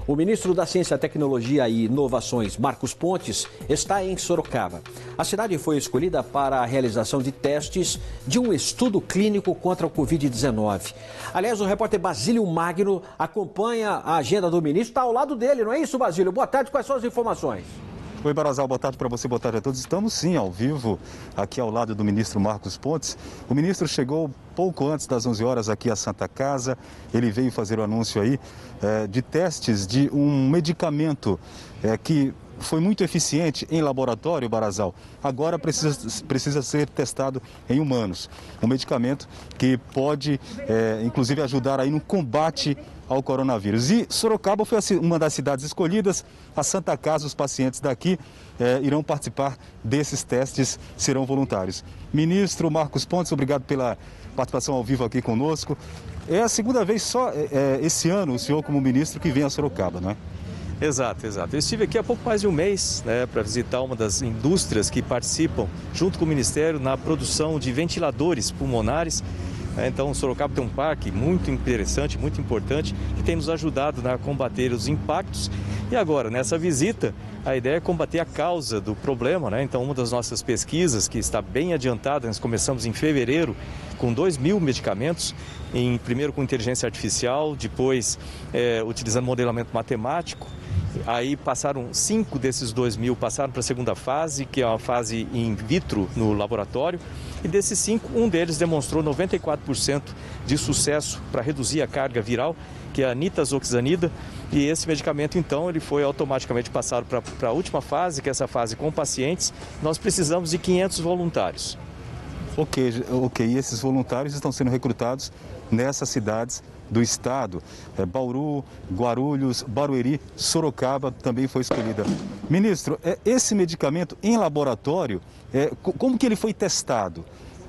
O ministro da Ciência, Tecnologia e Inovações, Marcos Pontes, está em Sorocaba. A cidade foi escolhida para a realização de testes de um estudo clínico contra o Covid-19. Aliás, o repórter Basílio Magno acompanha a agenda do ministro, está ao lado dele, não é isso, Basílio? Boa tarde, quais são as informações? Oi, Barazal, boa tarde para você, boa tarde a todos. Estamos sim ao vivo aqui ao lado do ministro Marcos Pontes. O ministro chegou pouco antes das 11 horas aqui à Santa Casa. Ele veio fazer o anúncio aí de testes de um medicamento que foi muito eficiente em laboratório, Barazal. Agora precisa ser testado em humanos. Um medicamento que pode, inclusive, ajudar aí no combate ao coronavírus. E Sorocaba foi uma das cidades escolhidas. A Santa Casa, os pacientes daqui irão participar desses testes, serão voluntários. Ministro Marcos Pontes, obrigado pela participação ao vivo aqui conosco. É a segunda vez só esse ano o senhor como ministro que vem a Sorocaba, não é? Exato. Eu estive aqui há pouco mais de um mês, para visitar uma das indústrias que participam, junto com o Ministério, na produção de ventiladores pulmonares. Então, Sorocaba tem um parque muito interessante, muito importante, que tem nos ajudado a combater os impactos. E agora, nessa visita, a ideia é combater a causa do problema, Então, uma das nossas pesquisas, que está bem adiantada, nós começamos em fevereiro, com 2.000 medicamentos, primeiro com inteligência artificial, depois utilizando modelamento matemático. Aí passaram 5 desses 2.000, passaram para a segunda fase, que é uma fase in vitro no laboratório. E desses 5, um deles demonstrou 94% de sucesso para reduzir a carga viral, que é a nitazoxanida. E esse medicamento, então, ele foi automaticamente passado para a última fase, que é essa fase com pacientes. Nós precisamos de 500 voluntários. Ok. E esses voluntários estão sendo recrutados nessas cidades do estado. Bauru, Guarulhos, Barueri, Sorocaba também foi escolhida. Ministro, esse medicamento em laboratório, como que ele foi testado?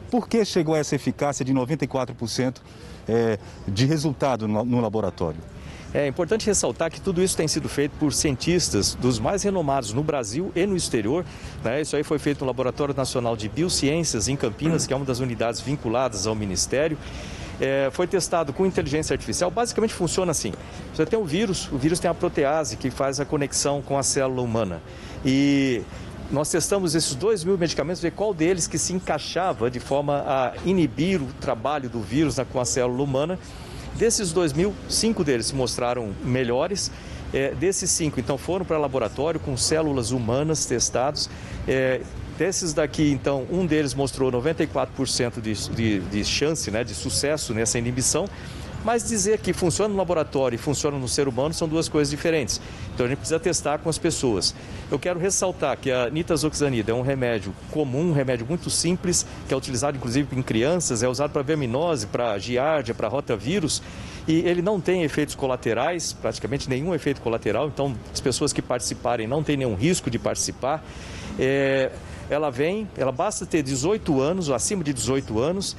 Por que chegou a essa eficácia de 94% de resultado no laboratório? É importante ressaltar que tudo isso tem sido feito por cientistas dos mais renomados no Brasil e no exterior. Isso aí foi feito no Laboratório Nacional de Biociências, em Campinas, que é uma das unidades vinculadas ao Ministério. Foi testado com inteligência artificial. Basicamente funciona assim: você tem o vírus tem a protease que faz a conexão com a célula humana. E nós testamos esses 2.000 medicamentos, ver qual deles que se encaixava de forma a inibir o trabalho do vírus com a célula humana. Desses 2.000, 5 deles se mostraram melhores. Desses 5, então, foram para laboratório com células humanas testados. Desses daqui, então, um deles mostrou 94% de chance, de sucesso nessa inibição. Mas dizer que funciona no laboratório e funciona no ser humano são duas coisas diferentes. Então a gente precisa testar com as pessoas. Eu quero ressaltar que a nitazoxanida é um remédio comum, um remédio muito simples, que é utilizado inclusive em crianças, é usado para verminose, para giardia, para rotavírus. E ele não tem efeitos colaterais, praticamente nenhum efeito colateral. Então as pessoas que participarem não têm nenhum risco de participar. Ela basta ter 18 anos ou acima de 18 anos,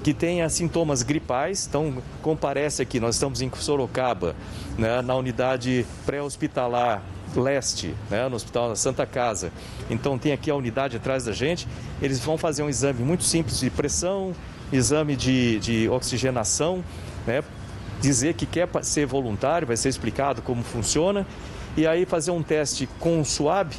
que tenha sintomas gripais. Então, comparece aqui, nós estamos em Sorocaba, na unidade pré-hospitalar leste, no Hospital da Santa Casa. Então, tem aqui a unidade atrás da gente. Eles vão fazer um exame muito simples de pressão, exame de oxigenação, dizer que quer ser voluntário, vai ser explicado como funciona. E aí fazer um teste com um swab,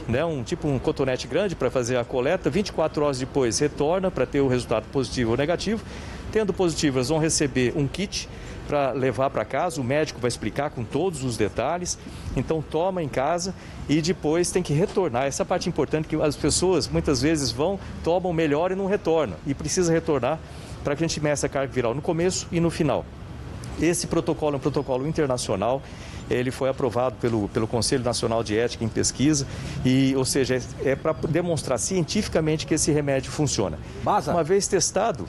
um cotonete grande para fazer a coleta. 24 horas depois retorna para ter o resultado positivo ou negativo. Tendo positivo, eles vão receber um kit para levar para casa. O médico vai explicar com todos os detalhes. Então toma em casa e depois tem que retornar. Essa parte importante, que as pessoas muitas vezes tomam melhor e não retornam. E precisa retornar para que a gente meça a carga viral no começo e no final. Esse protocolo é um protocolo internacional. Ele foi aprovado pelo Conselho Nacional de Ética em Pesquisa, ou seja, é para demonstrar cientificamente que esse remédio funciona. Uma vez testado,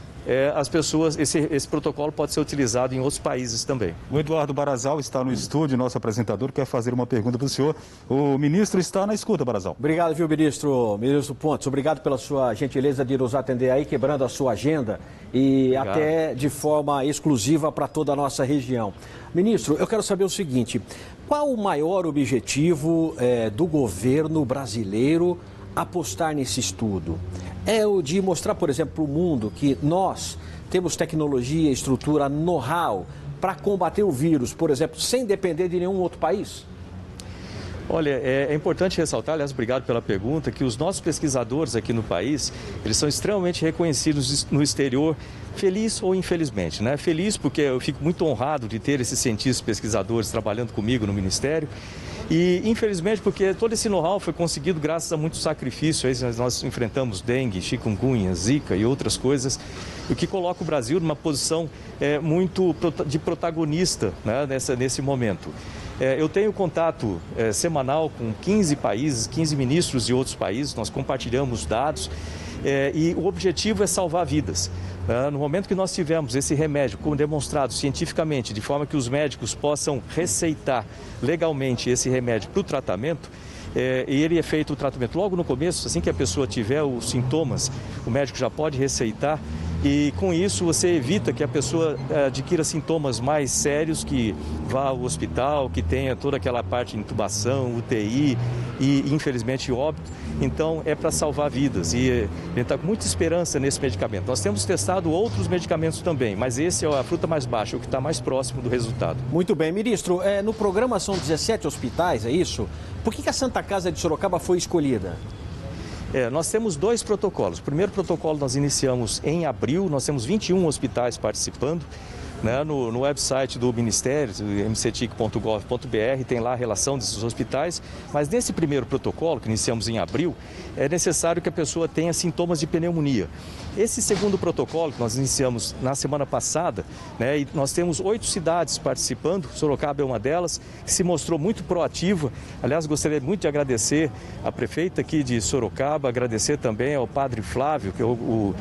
as pessoas, esse protocolo pode ser utilizado em outros países também. O Eduardo Barazal está no estúdio, nosso apresentador, quer fazer uma pergunta para o senhor. O ministro está na escuta, Barazal. Obrigado, ministro Pontes. Obrigado pela sua gentileza de nos atender aí, quebrando a sua agenda e obrigado. Até de forma exclusiva para toda a nossa região. Ministro, eu quero saber o seguinte: qual o maior objetivo do governo brasileiro apostar nesse estudo? É o de mostrar, por exemplo, para o mundo que nós temos tecnologia, estrutura, know-how para combater o vírus, por exemplo, sem depender de nenhum outro país? Olha, é importante ressaltar, aliás, obrigado pela pergunta, que os nossos pesquisadores aqui no país, eles são extremamente reconhecidos no exterior, feliz ou infelizmente, né? Feliz porque eu fico muito honrado de ter esses cientistas pesquisadores trabalhando comigo no Ministério. E, infelizmente, porque todo esse know-how foi conseguido graças a muito sacrifício. Aí nós enfrentamos dengue, chikungunya, zika e outras coisas, o que coloca o Brasil numa posição muito de protagonista, né, nesse momento. Eu tenho contato semanal com 15 países, 15 ministros de outros países, nós compartilhamos dados e o objetivo é salvar vidas. No momento que nós tivermos esse remédio como demonstrado cientificamente, de forma que os médicos possam receitar legalmente esse remédio para o tratamento, e ele é feito o tratamento logo no começo, assim que a pessoa tiver os sintomas, o médico já pode receitar. E com isso você evita que a pessoa adquira sintomas mais sérios, que vá ao hospital, que tenha toda aquela parte de intubação, UTI e infelizmente óbito. Então é para salvar vidas e a gente está com muita esperança nesse medicamento. Nós temos testado outros medicamentos também, mas esse é a fruta mais baixa, o que está mais próximo do resultado. Muito bem, ministro, no programa são 17 hospitais, é isso? Por que a Santa Casa de Sorocaba foi escolhida? Nós temos 2 protocolos. O primeiro protocolo nós iniciamos em abril, nós temos 21 hospitais participando. Né, no website do Ministério, mcetic.gov.br, tem lá a relação desses hospitais, mas nesse primeiro protocolo, que iniciamos em abril, é necessário que a pessoa tenha sintomas de pneumonia. Esse segundo protocolo, que nós iniciamos na semana passada, né, e nós temos 8 cidades participando, Sorocaba é uma delas, que se mostrou muito proativa. Aliás, gostaria muito de agradecer a prefeita aqui de Sorocaba, agradecer também ao padre Flávio, que é o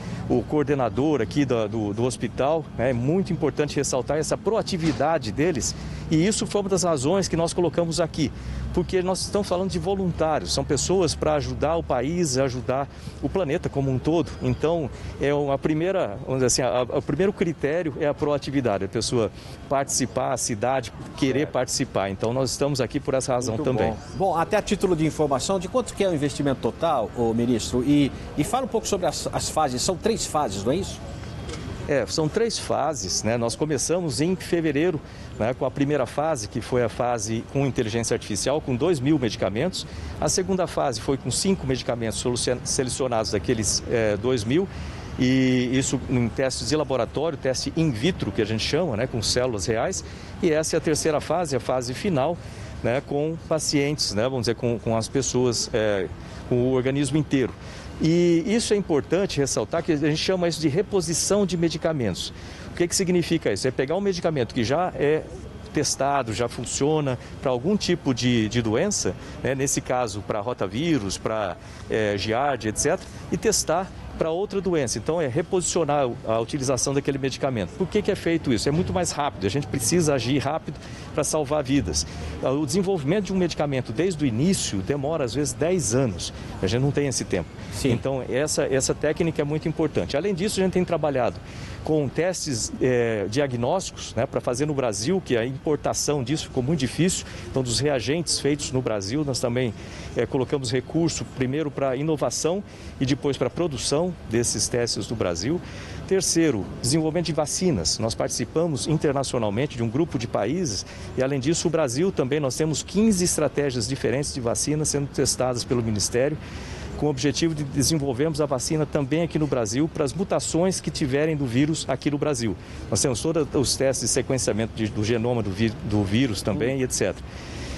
coordenador aqui do hospital. É muito importante ressaltar essa proatividade deles, e isso foi uma das razões que nós colocamos aqui, porque nós estamos falando de voluntários, são pessoas para ajudar o país, ajudar o planeta como um todo. Então, vamos dizer assim, o primeiro critério é a proatividade, a pessoa participar, a cidade querer participar. Então, nós estamos aqui por essa razão também. Bom, até a título de informação, de quanto que é o investimento total, ministro? E fala um pouco sobre as fases, são 3 fases, não é isso? São 3 fases, né? Nós começamos em fevereiro, né, com a primeira fase, que foi a fase com inteligência artificial, com 2.000 medicamentos. A segunda fase foi com 5 medicamentos selecionados daqueles 2.000, e isso em testes de laboratório, teste in vitro, que a gente chama, né, com células reais. E essa é a terceira fase, a fase final, né, com pacientes, né, vamos dizer, com as pessoas, com o organismo inteiro. E isso é importante ressaltar, que a gente chama isso de reposição de medicamentos. O que significa isso? É pegar um medicamento que já é testado, já funciona para algum tipo de doença, né? Nesse caso para rotavírus, para giardia, etc., e testar para outra doença. Então, é reposicionar a utilização daquele medicamento. Por que é feito isso? É muito mais rápido, a gente precisa agir rápido para salvar vidas. O desenvolvimento de um medicamento desde o início demora, às vezes, 10 anos. A gente não tem esse tempo. Sim. Então, essa técnica é muito importante. Além disso, a gente tem trabalhado com testes diagnósticos, né, para fazer no Brasil, que a importação disso ficou muito difícil. Então, dos reagentes feitos no Brasil, nós também colocamos recurso, primeiro para inovação e depois para produção desses testes no Brasil. Terceiro, desenvolvimento de vacinas. Nós participamos internacionalmente de um grupo de países e, além disso, o Brasil também, nós temos 15 estratégias diferentes de vacinas sendo testadas pelo Ministério, com o objetivo de desenvolvermos a vacina também aqui no Brasil para as mutações que tiverem do vírus aqui no Brasil. Nós temos todos os testes de sequenciamento do genoma do vírus também, etc.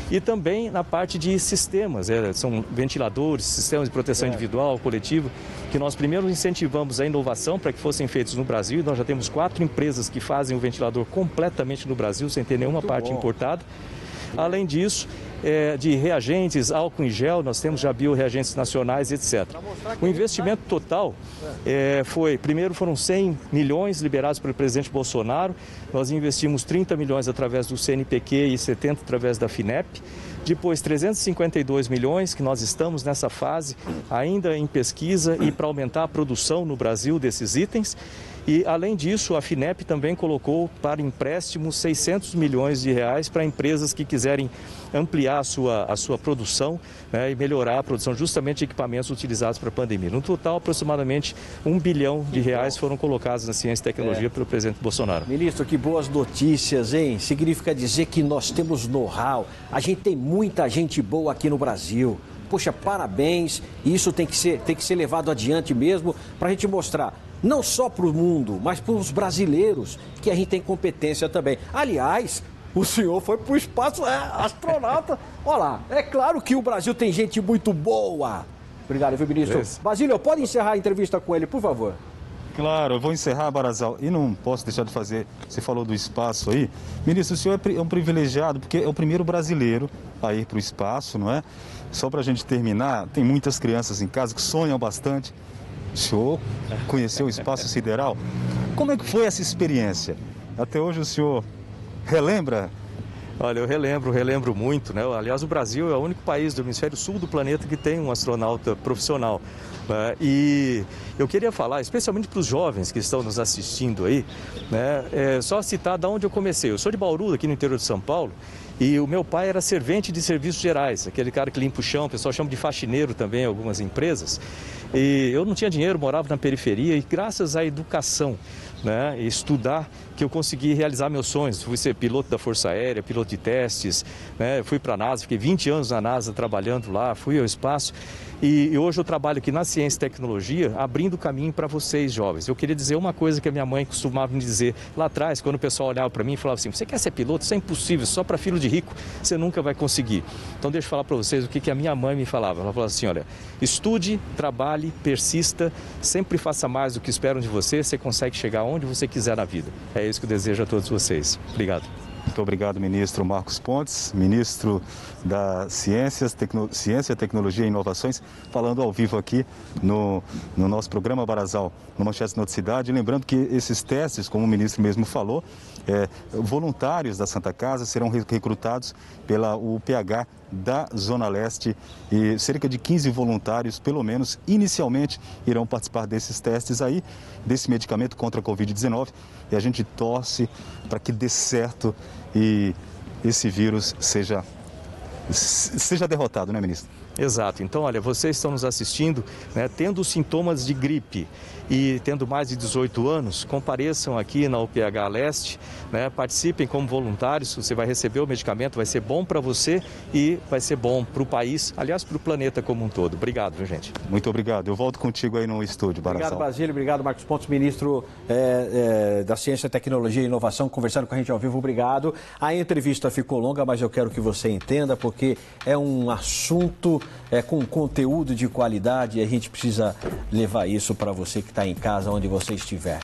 E também na parte de sistemas, são ventiladores, sistemas de proteção individual, coletivo, que nós primeiro incentivamos a inovação para que fossem feitos no Brasil. Nós já temos 4 empresas que fazem o ventilador completamente no Brasil, sem ter nenhuma parte importada. Além disso, de reagentes, álcool em gel, nós temos já bioreagentes nacionais, etc. O investimento total primeiro foram 100 milhões liberados pelo presidente Bolsonaro, nós investimos 30 milhões através do CNPq e 70 através da FINEP, depois 352 milhões, que nós estamos nessa fase ainda em pesquisa e para aumentar a produção no Brasil desses itens. E, além disso, a FINEP também colocou para empréstimo 600 milhões de reais para empresas que quiserem ampliar a sua produção, né, e melhorar a produção justamente de equipamentos utilizados para a pandemia. No total, aproximadamente 1 bilhão de reais foram colocados na ciência e tecnologia pelo presidente Bolsonaro. Ministro, que boas notícias, hein? Significa dizer que nós temos know-how, a gente tem muito muita gente boa aqui no Brasil. Poxa, parabéns. E isso tem que ser levado adiante mesmo para a gente mostrar, não só para o mundo, mas para os brasileiros, que a gente tem competência também. Aliás, o senhor foi para o espaço, astronauta. Olha lá, é claro que o Brasil tem gente muito boa. Obrigado, viu, ministro? Basílio, pode encerrar a entrevista com ele, por favor? Claro, eu vou encerrar, Barazal, e não posso deixar de fazer, você falou do espaço aí. Ministro, o senhor é um privilegiado, porque é o primeiro brasileiro a ir para o espaço, não é? Só para a gente terminar, tem muitas crianças em casa que sonham bastante. O senhor conheceu o espaço sideral? Como é que foi essa experiência? Até hoje o senhor relembra? Olha, eu relembro muito, né? Aliás, o Brasil é o único país do hemisfério sul do planeta que tem um astronauta profissional. E eu queria falar, especialmente para os jovens que estão nos assistindo aí, né? Só citar de onde eu comecei. Eu sou de Bauru, aqui no interior de São Paulo, e o meu pai era servente de serviços gerais, aquele cara que limpa o chão, o pessoal chama de faxineiro também em algumas empresas. E eu não tinha dinheiro, morava na periferia, e graças à educação, né, e estudar, que eu consegui realizar meus sonhos. Fui ser piloto da Força Aérea, piloto de testes, né, fui para a NASA, fiquei 20 anos na NASA trabalhando lá, fui ao espaço. E hoje eu trabalho aqui na ciência e tecnologia, abrindo caminho para vocês, jovens. Eu queria dizer uma coisa que a minha mãe costumava me dizer lá atrás, quando o pessoal olhava para mim e falava assim: você quer ser piloto? Isso é impossível, só para filho de rico você nunca vai conseguir. Então deixa eu falar para vocês o que a minha mãe me falava. Ela falava assim: olha, estude, trabalhe, persista, sempre faça mais do que esperam de você consegue chegar onde você quiser na vida. É isso que eu desejo a todos vocês. Obrigado. Muito obrigado, ministro Marcos Pontes, ministro da Ciência, Tecnologia e Inovações, falando ao vivo aqui no nosso programa Barazal, no Manchetes Noticidade. Lembrando que esses testes, como o ministro mesmo falou, voluntários da Santa Casa serão recrutados pela UPH da Zona Leste e cerca de 15 voluntários, pelo menos, inicialmente, irão participar desses testes aí, desse medicamento contra a Covid-19, e a gente torce para que dê certo e esse vírus seja derrotado, né, ministro? Exato. Então, olha, vocês estão nos assistindo, né, tendo sintomas de gripe e tendo mais de 18 anos, compareçam aqui na UPH Leste, né, participem como voluntários, você vai receber o medicamento, vai ser bom para você e vai ser bom para o país, aliás, para o planeta como um todo. Obrigado, viu, gente? Muito obrigado. Eu volto contigo aí no estúdio, Barazal. Obrigado, Basílio. Obrigado, Marcos Pontes, ministro da Ciência, Tecnologia e Inovação, conversando com a gente ao vivo. Obrigado. A entrevista ficou longa, mas eu quero que você entenda, porque é um assunto com conteúdo de qualidade e a gente precisa levar isso para você que está em casa, onde você estiver.